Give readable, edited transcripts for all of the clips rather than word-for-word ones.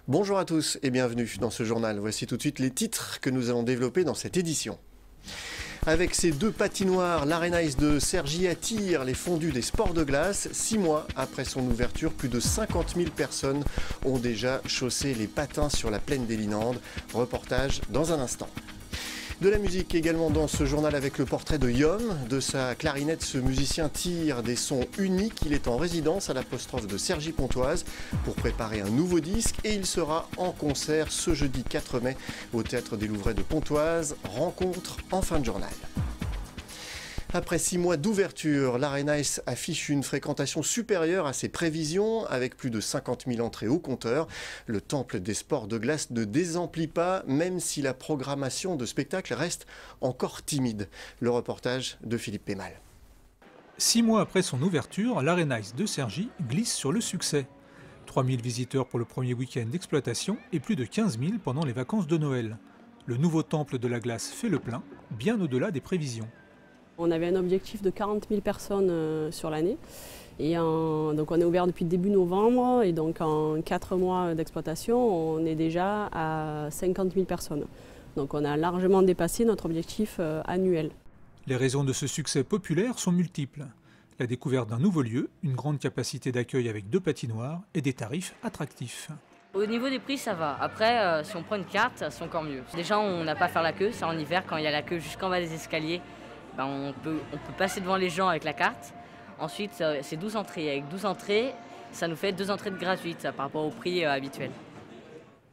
Bonjour à tous et bienvenue dans ce journal. Voici tout de suite les titres que nous allons développer dans cette édition. Avec ses deux patinoires, l'Arena Ice de Cergy attire les fondus des sports de glace. 6 mois après son ouverture, plus de 50 000 personnes ont déjà chaussé les patins sur la plaine des Linandes. Reportage dans un instant. De la musique également dans ce journal avec le portrait de Yom. De sa clarinette, ce musicien tire des sons uniques. Il est en résidence à l'apostrophe de Cergy-Pontoise pour préparer un nouveau disque et il sera en concert ce jeudi 4 mai au Théâtre des Louvrais de Pontoise. Rencontre en fin de journal. Après 6 mois d'ouverture, l'Arena Ice affiche une fréquentation supérieure à ses prévisions avec plus de 50 000 entrées au compteur. Le temple des sports de glace ne désemplit pas, même si la programmation de spectacle reste encore timide. Le reportage de Philippe Pémal. 6 mois après son ouverture, l'Arena Ice de Cergy glisse sur le succès. 3 000 visiteurs pour le premier week-end d'exploitation et plus de 15 000 pendant les vacances de Noël. Le nouveau temple de la glace fait le plein, bien au-delà des prévisions. On avait un objectif de 40 000 personnes sur l'année. Donc on est ouvert depuis début novembre et donc en 4 mois d'exploitation, on est déjà à 50 000 personnes. Donc on a largement dépassé notre objectif annuel. Les raisons de ce succès populaire sont multiples. La découverte d'un nouveau lieu, une grande capacité d'accueil avec 2 patinoires et des tarifs attractifs. Au niveau des prix, ça va. Après, si on prend une carte, c'est encore mieux. Déjà, on n'a pas à faire la queue. C'est en hiver, quand il y a la queue jusqu'en bas des escaliers. On peut passer devant les gens avec la carte. Ensuite, c'est 12 entrées. Avec 12 entrées, ça nous fait 2 entrées de gratuites par rapport au prix habituel.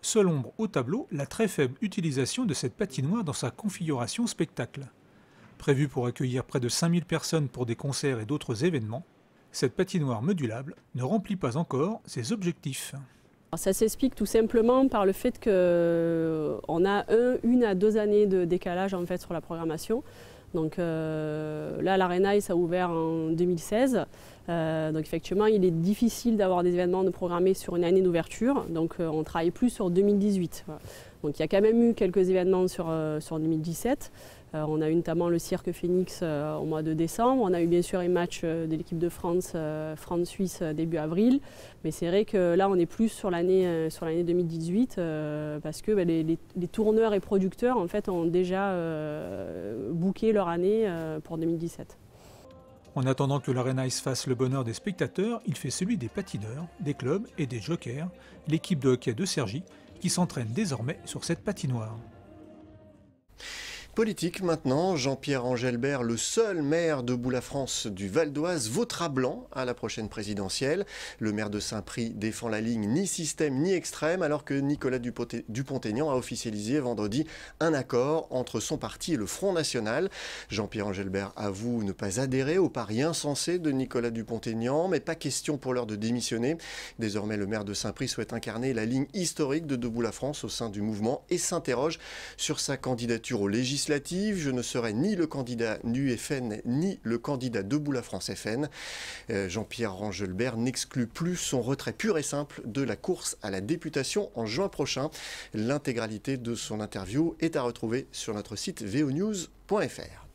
Seule ombre au tableau, la très faible utilisation de cette patinoire dans sa configuration spectacle. Prévue pour accueillir près de 5000 personnes pour des concerts et d'autres événements, cette patinoire modulable ne remplit pas encore ses objectifs. Ça s'explique tout simplement par le fait qu'on a 1 à 2 années de décalage en fait, sur la programmation. Donc là, l'Arena Ice a ouvert en 2016. Donc effectivement, il est difficile d'avoir des événements de programmer sur une année d'ouverture. Donc on travaille plus sur 2018. Voilà. Donc il y a quand même eu quelques événements sur 2017. On a eu notamment le Cirque Phoenix au mois de décembre. On a eu bien sûr un match de l'équipe de France, France-Suisse début avril. Mais c'est vrai que là, on est plus sur l'année 2018 parce que les tourneurs et producteurs en fait, ont déjà booké leur année pour 2017. En attendant que l'Arena Ice fasse le bonheur des spectateurs, il fait celui des patineurs, des clubs et des jokers, l'équipe de hockey de Cergy, qui s'entraîne désormais sur cette patinoire. Politique maintenant, Jean-Pierre Engelbert, le seul maire de Bout-la-France du Val d'Oise, votera blanc à la prochaine présidentielle. Le maire de Saint-Prix défend la ligne ni système ni extrême, alors que Nicolas Dupont-Aignan a officialisé vendredi un accord entre son parti et le Front National. Jean-Pierre Engelbert avoue ne pas adhérer au pari insensé de Nicolas Dupont-Aignan, mais pas question pour l'heure de démissionner. Désormais, le maire de Saint-Prix souhaite incarner la ligne historique de Debout-la-France au sein du mouvement et s'interroge sur sa candidature aux législatives. Je ne serai ni le candidat du FN ni le candidat Debout-la-France FN. Jean-Pierre Engelbert n'exclut plus son retrait pur et simple de la course à la députation en juin prochain. L'intégralité de son interview est à retrouver sur notre site vonews.fr.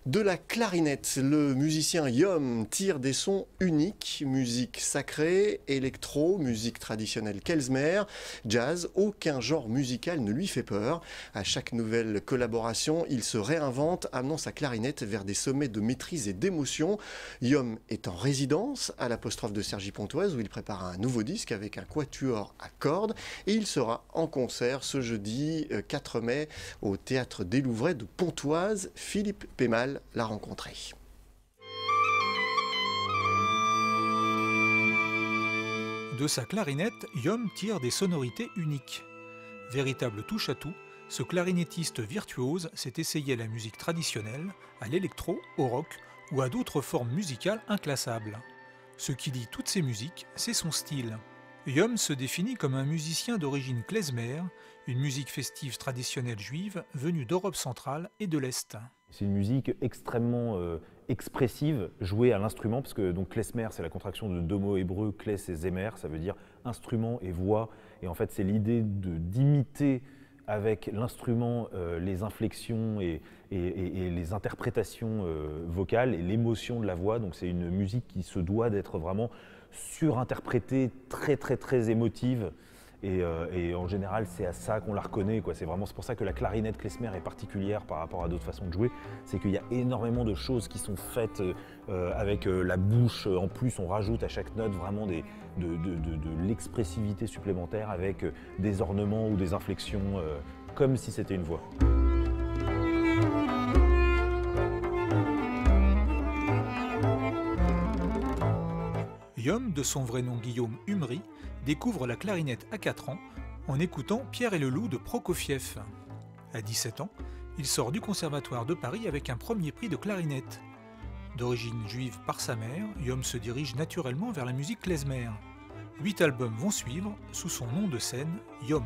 De la clarinette, le musicien Yom tire des sons uniques, musique sacrée, électro, musique traditionnelle klezmer, jazz, aucun genre musical ne lui fait peur. À chaque nouvelle collaboration, il se réinvente, amenant sa clarinette vers des sommets de maîtrise et d'émotion. Yom est en résidence à l'apostrophe de Cergy-Pontoise où il prépare un nouveau disque avec un quatuor à cordes et il sera en concert ce jeudi 4 mai au Théâtre des Louvrais de Pontoise. Philippe Pémal l'a rencontré. De sa clarinette, Yom tire des sonorités uniques. Véritable touche-à-tout, ce clarinettiste virtuose s'est essayé à la musique traditionnelle, à l'électro, au rock ou à d'autres formes musicales inclassables. Ce qui lie toutes ces musiques, c'est son style. Yom se définit comme un musicien d'origine klezmer, une musique festive traditionnelle juive venue d'Europe centrale et de l'Est. C'est une musique extrêmement expressive, jouée à l'instrument, parce que donc klezmer, c'est la contraction de 2 mots hébreux, kles et zemer, ça veut dire instrument et voix. Et en fait, c'est l'idée d'imiter avec l'instrument les inflexions et les interprétations vocales et l'émotion de la voix. Donc c'est une musique qui se doit d'être vraiment surinterprétée, très émotive. Et en général, c'est à ça qu'on la reconnaît, quoi. C'est pour ça que la clarinette klezmer est particulière par rapport à d'autres façons de jouer. C'est qu'il y a énormément de choses qui sont faites avec la bouche. En plus, on rajoute à chaque note vraiment de l'expressivité supplémentaire avec des ornements ou des inflexions, comme si c'était une voix. Yom, de son vrai nom Guillaume Humry, découvre la clarinette à 4 ans en écoutant Pierre et le Loup de Prokofiev. À 17 ans, il sort du conservatoire de Paris avec un premier prix de clarinette. D'origine juive par sa mère, Yom se dirige naturellement vers la musique klezmer. 8 albums vont suivre sous son nom de scène, Yom.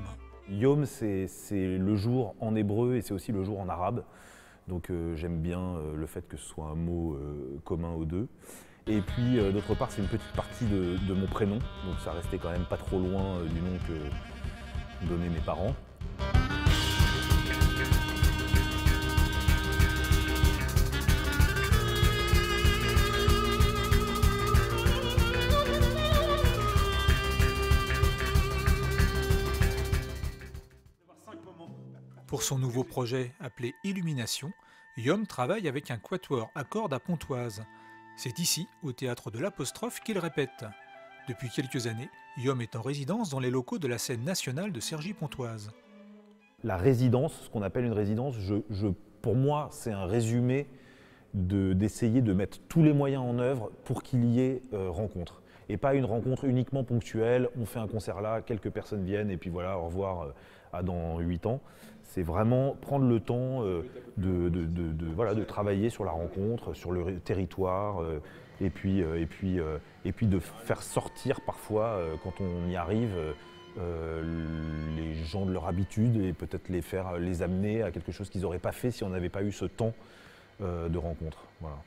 Yom, c'est le jour en hébreu et c'est aussi le jour en arabe. Donc j'aime bien le fait que ce soit un mot commun aux deux. Et puis d'autre part, c'est une petite partie de mon prénom, donc ça restait quand même pas trop loin du nom que donnaient mes parents. Pour son nouveau projet appelé Illumination, Yom travaille avec un quatuor à cordes à Pontoise. C'est ici, au théâtre de l'Apostrophe, qu'il répète. Depuis quelques années, Yom est en résidence dans les locaux de la scène nationale de Cergy-Pontoise. La résidence, ce qu'on appelle une résidence, pour moi, c'est un résumé d'essayer de mettre tous les moyens en œuvre pour qu'il y ait rencontre. Et pas une rencontre uniquement ponctuelle, on fait un concert là, quelques personnes viennent et puis voilà, au revoir à dans 8 ans. C'est vraiment prendre le temps de travailler sur la rencontre, sur le territoire, et puis de faire sortir parfois, quand on y arrive, les gens de leur habitude et peut-être les amener à quelque chose qu'ils n'auraient pas fait si on n'avait pas eu ce temps de rencontre. Voilà.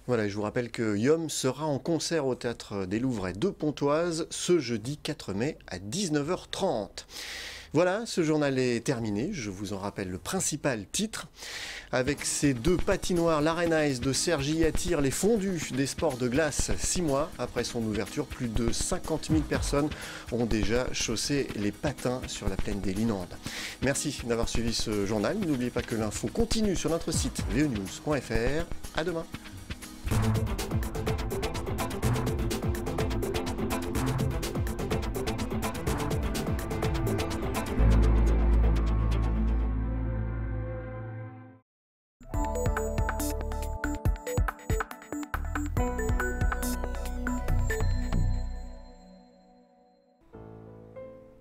Voilà, je vous rappelle que Yom sera en concert au Théâtre des Louvrais de Pontoise ce jeudi 4 mai à 19h30. Voilà, ce journal est terminé. Je vous en rappelle le principal titre. Avec ces deux patinoires, l'Arena Ice de Cergy attire les fondus des sports de glace. 6 mois après son ouverture, plus de 50 000 personnes ont déjà chaussé les patins sur la plaine des Linandes. Merci d'avoir suivi ce journal. N'oubliez pas que l'info continue sur notre site veonews.fr. À demain.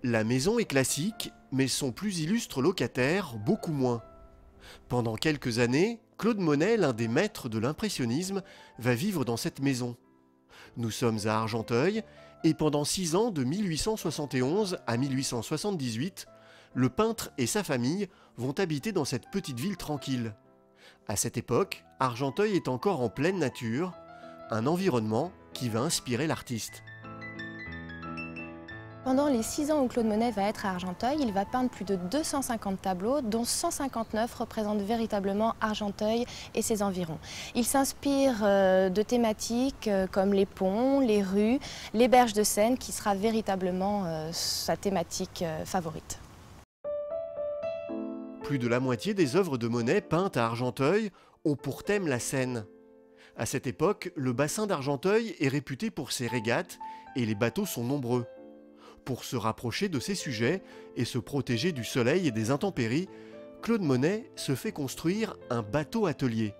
La maison est classique, mais son plus illustre locataire, beaucoup moins. Pendant quelques années, Claude Monet, l'un des maîtres de l'impressionnisme, va vivre dans cette maison. Nous sommes à Argenteuil, et pendant 6 ans, de 1871 à 1878, le peintre et sa famille vont habiter dans cette petite ville tranquille. À cette époque, Argenteuil est encore en pleine nature, un environnement qui va inspirer l'artiste. Pendant les 6 ans où Claude Monet va être à Argenteuil, il va peindre plus de 250 tableaux, dont 159 représentent véritablement Argenteuil et ses environs. Il s'inspire de thématiques comme les ponts, les rues, les berges de Seine, qui sera véritablement sa thématique favorite. Plus de la moitié des œuvres de Monet peintes à Argenteuil ont pour thème la Seine. À cette époque, le bassin d'Argenteuil est réputé pour ses régates et les bateaux sont nombreux. Pour se rapprocher de ces sujets et se protéger du soleil et des intempéries, Claude Monet se fait construire un bateau-atelier.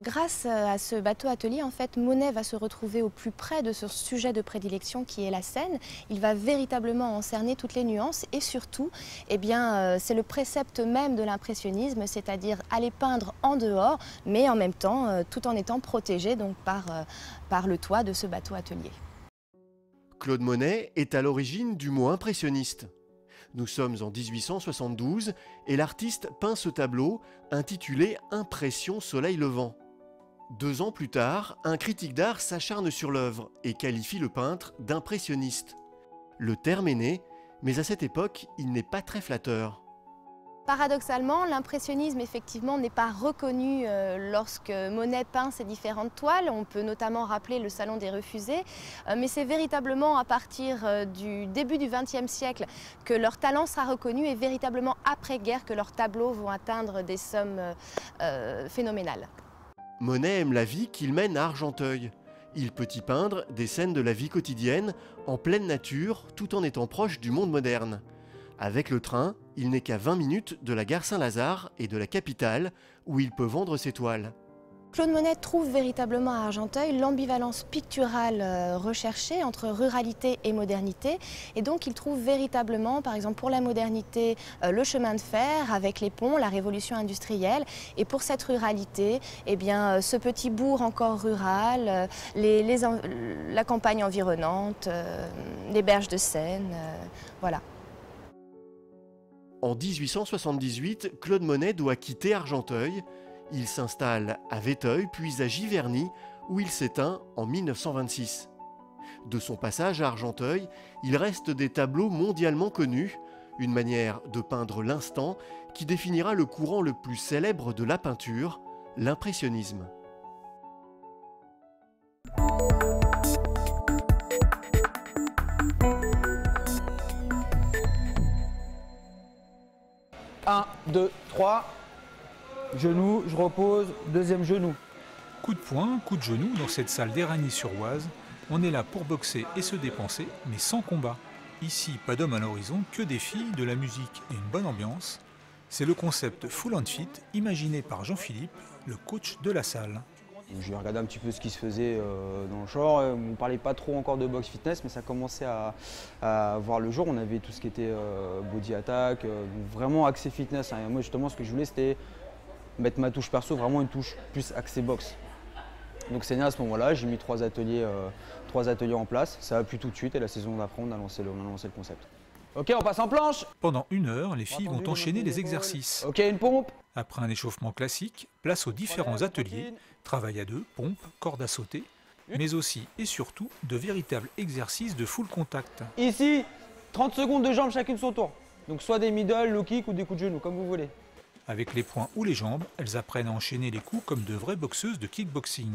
Grâce à ce bateau-atelier, en fait, Monet va se retrouver au plus près de ce sujet de prédilection qui est la Seine. Il va véritablement en cerner toutes les nuances et surtout, eh bien, c'est le précepte même de l'impressionnisme, c'est-à-dire aller peindre en dehors, mais en même temps, tout en étant protégé donc, par le toit de ce bateau-atelier. Claude Monet est à l'origine du mot impressionniste. Nous sommes en 1872 et l'artiste peint ce tableau intitulé « Impression soleil levant ». 2 ans plus tard, un critique d'art s'acharne sur l'œuvre et qualifie le peintre d'impressionniste. Le terme est né, mais à cette époque, il n'est pas très flatteur. Paradoxalement, l'impressionnisme effectivement n'est pas reconnu lorsque Monet peint ses différentes toiles. On peut notamment rappeler le Salon des Refusés, mais c'est véritablement à partir du début du XXe siècle que leur talent sera reconnu et véritablement après-guerre que leurs tableaux vont atteindre des sommes phénoménales. Monet aime la vie qu'il mène à Argenteuil. Il peut y peindre des scènes de la vie quotidienne, en pleine nature, tout en étant proche du monde moderne. Avec le train, il n'est qu'à 20 minutes de la gare Saint-Lazare et de la capitale, où il peut vendre ses toiles. Claude Monet trouve véritablement à Argenteuil l'ambivalence picturale recherchée entre ruralité et modernité. Et donc il trouve véritablement, par exemple pour la modernité, le chemin de fer avec les ponts, la révolution industrielle. Et pour cette ruralité, eh bien, ce petit bourg encore rural, la campagne environnante, les berges de Seine, voilà. En 1878, Claude Monet doit quitter Argenteuil. Il s'installe à Vétheuil, puis à Giverny, où il s'éteint en 1926. De son passage à Argenteuil, il reste des tableaux mondialement connus, une manière de peindre l'instant qui définira le courant le plus célèbre de la peinture, l'impressionnisme. Un, 2, 3, genou, je repose, deuxième genou. Coup de poing, coup de genou dans cette salle d'Éragny-sur-Oise. On est là pour boxer et se dépenser, mais sans combat. Ici, pas d'homme à l'horizon, que des filles, de la musique et une bonne ambiance. C'est le concept Full and Fit, imaginé par Jean-Philippe, le coach de la salle. J'ai regardé un petit peu ce qui se faisait dans le genre. On ne parlait pas trop encore de box fitness, mais ça commençait à voir le jour. On avait tout ce qui était body attack, vraiment axé fitness. Et moi, justement, ce que je voulais, c'était mettre ma touche perso, vraiment une touche plus axée boxe. Donc c'est né à ce moment-là, j'ai mis 3 ateliers en place. Ça a plu tout de suite et la saison d'après, on a lancé le concept. Ok, on passe en planche. Pendant 1 heure, les filles vont enchaîner les exercices. Ok, une pompe. Après un échauffement classique, place aux différents ateliers, travail à 2, pompe, corde à sauter, mais aussi et surtout de véritables exercices de full contact. Ici, 30 secondes de jambes chacune son tour. Donc soit des middle, low kick ou des coups de genoux, comme vous voulez. Avec les poings ou les jambes, elles apprennent à enchaîner les coups comme de vraies boxeuses de kickboxing.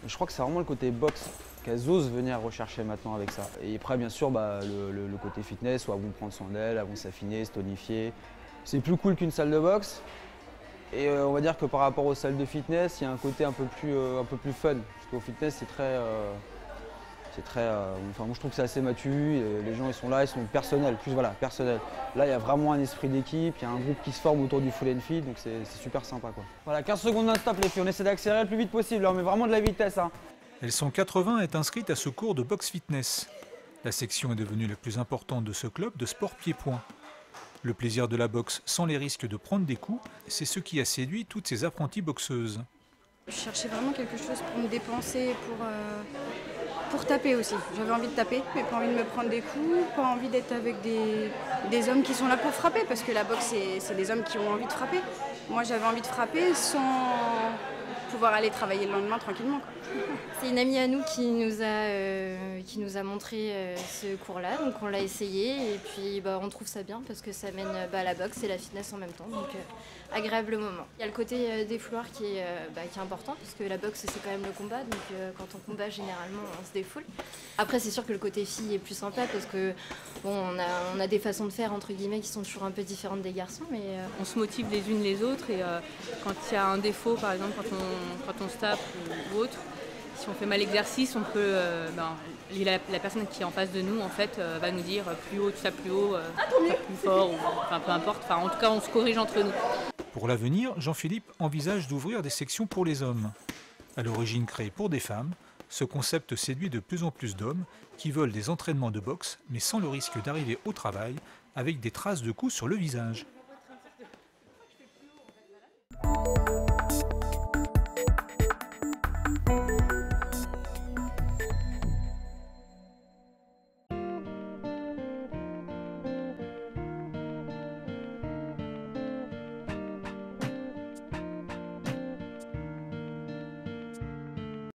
Je crois que c'est vraiment le côté boxe qu'elles osent venir rechercher maintenant avec ça. Et après, bien sûr, le côté fitness, où elles vont prendre soin d'elles, elles vont s'affiner, se tonifier. C'est plus cool qu'une salle de boxe. Et on va dire que par rapport aux salles de fitness, il y a un côté un peu plus fun. Parce qu'au fitness, c'est très enfin, moi je trouve que c'est assez mature, les gens ils sont là, ils sont personnels, plus voilà, personnels. Là il y a vraiment un esprit d'équipe, il y a un groupe qui se forme autour du full and fit, donc c'est super sympa quoi. Voilà, 15 secondes non-stop les filles, on essaie d'accélérer le plus vite possible, là, on met vraiment de la vitesse. Hein. Elles sont 80 à être inscrites à ce cours de boxe fitness. La section est devenue la plus importante de ce club de sport pied-point. Le plaisir de la boxe sans les risques de prendre des coups, c'est ce qui a séduit toutes ces apprenties boxeuses. Je cherchais vraiment quelque chose pour me dépenser, pour taper aussi. J'avais envie de taper, mais pas envie de me prendre des coups, pas envie d'être avec des hommes qui sont là pour frapper, parce que la boxe, c'est des hommes qui ont envie de frapper. Moi, j'avais envie de frapper sans pouvoir aller travailler le lendemain tranquillement, quoi. C'est une amie à nous qui nous a montré ce cours-là, donc on l'a essayé et puis on trouve ça bien parce que ça mène à la boxe et la fitness en même temps, donc agréable moment. Il y a le côté défouloir qui est important parce que la boxe c'est quand même le combat, donc quand on combat généralement on se défoule. Après c'est sûr que le côté fille est plus sympa parce que bon, on a des façons de faire entre guillemets qui sont toujours un peu différentes des garçons, mais on se motive les unes les autres et quand il y a un défaut par exemple quand on se tape ou autre, si on fait mal l'exercice, on peut, la personne qui est en face de nous en fait, va nous dire plus haut, tu tapes plus haut, tape plus fort, ou, enfin, peu importe. Enfin, en tout cas, on se corrige entre nous. Pour l'avenir, Jean-Philippe envisage d'ouvrir des sections pour les hommes. À l'origine créé pour des femmes, ce concept séduit de plus en plus d'hommes qui veulent des entraînements de boxe, mais sans le risque d'arriver au travail avec des traces de coups sur le visage.